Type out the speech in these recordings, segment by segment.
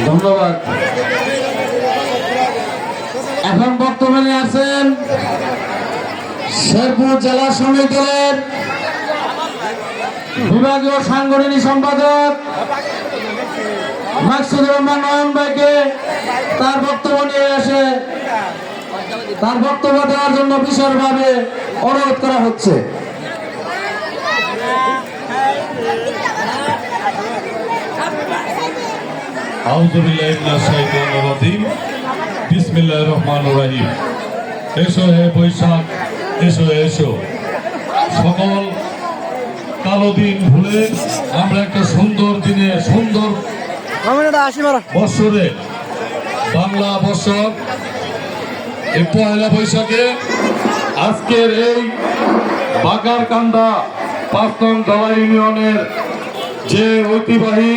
ধন্যবাদ। এখন বর্তমানে আছেন শেরপুর জেলা শ্রমিক দলের বিভাগীয় সাংগঠনিক সম্পাদক মাকসুদুর রহমান নয়ন ভাইকে তার বক্তব্য নিয়ে এসে তার বক্তব্য দেওয়ার জন্য বিশেষভাবে অনুরোধ করা হচ্ছে। বিসমিল্লাহির রহমানির রহিম। এসো হে বৈশাখ, এসো এসো। সকল কালো দিন ভুলে আমরা একটা সুন্দর দিনে, সুন্দর বৎসরে, বাংলা বৎসর এই পয়লা বৈশাখে আজকের এই বাগারকান্দা ৫ নং দলা ইউনিয়নের যে ঐতিহ্যবাহী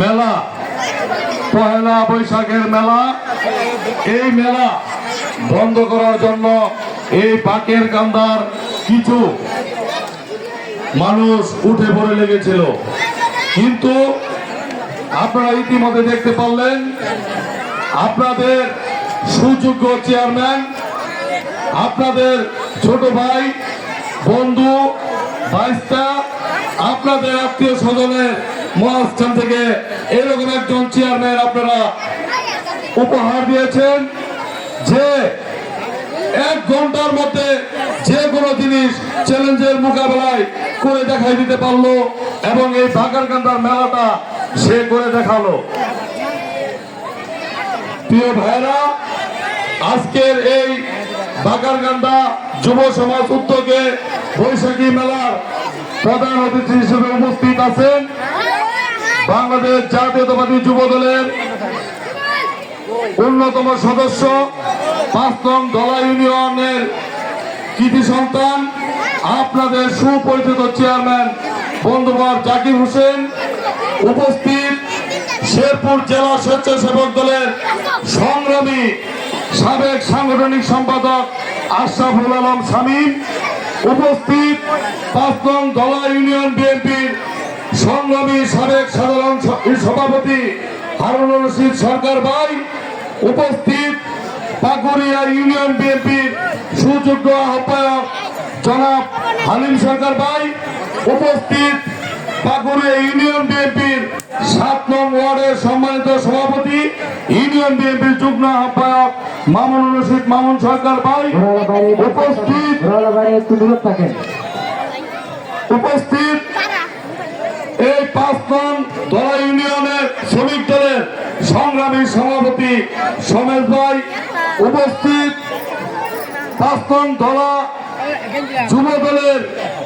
মেলা, পয়লা বৈশাখের মেলা, এই মেলা বন্ধ করার জন্য এই বাকেরকান্দার কিছু মানুষ উঠে পড়ে লেগেছিল। কিন্তু আপনারা ইতিমধ্যে দেখতে পারলেন আপনাদের সুযোগ্য চেয়ারম্যান, আপনাদের ছোট ভাই, বন্ধু, ভাইস্তা, আপনাদের আত্মীয় স্বজনের মহাস্থান থেকে এরকম একজন চেয়ারম্যান আপনারা উপহার দিয়েছেন যে 1 ঘন্টার মধ্যে যে কোনো জিনিস চ্যালেঞ্জের মোকাবেলায় করে দেখাই দিতে পারলো এবং এই বাগারকান্দার মেলাটা সে করে দেখালো। প্রিয় ভাইরা, আজকের এই বাগারকান্দা যুব সমাজ উদ্যোগে বৈশাখী মেলার প্রধান অতিথি হিসেবে উপস্থিত আছেন বাংলাদেশ জাতীয়তাবাদী যুব দলের অন্যতম সদস্য, ৫ নং দলা ইউনিয়নের কৃতি সন্তান, আপনাদের সুপরিচিত চেয়ারম্যান বন্ধুবর জাকির হোসেন, উপস্থিত শেরপুর জেলা স্বেচ্ছাসেবক দলের সংগ্রামী সাবেক সাংগঠনিক সম্পাদক আশরাফুল আলম শামীম, উপস্থিত ৫ নং দলা ইউনিয়ন বিএনপির সংগ্রামী সাবেক সাধারণ সভাপতি হারুনুর রশিদ সরকার ভাই, উপস্থিত পাকুড়িয়া ইউনিয়ন বিএনপির সুযোগ্য আহ্বায়ক জনাব হালিম সরকার ভাই, উপস্থিত পাকুড়িয়া ইউনিয়ন বিএনপির ৭ নং ওয়ার্ডের সম্মানিত সভাপতি, ইউনিয়ন বিএনপির যুগ্ম আহ্বায়ক মামুনুর রশিদ মামুন সরকার ভাই, উপস্থিত এই ৫ নং দলা ইউনিয়নের শ্রমিক দলের সংগ্রামী সভাপতি সমেশ ভাই, উপস্থিত ৫ নং দলা যুব দলের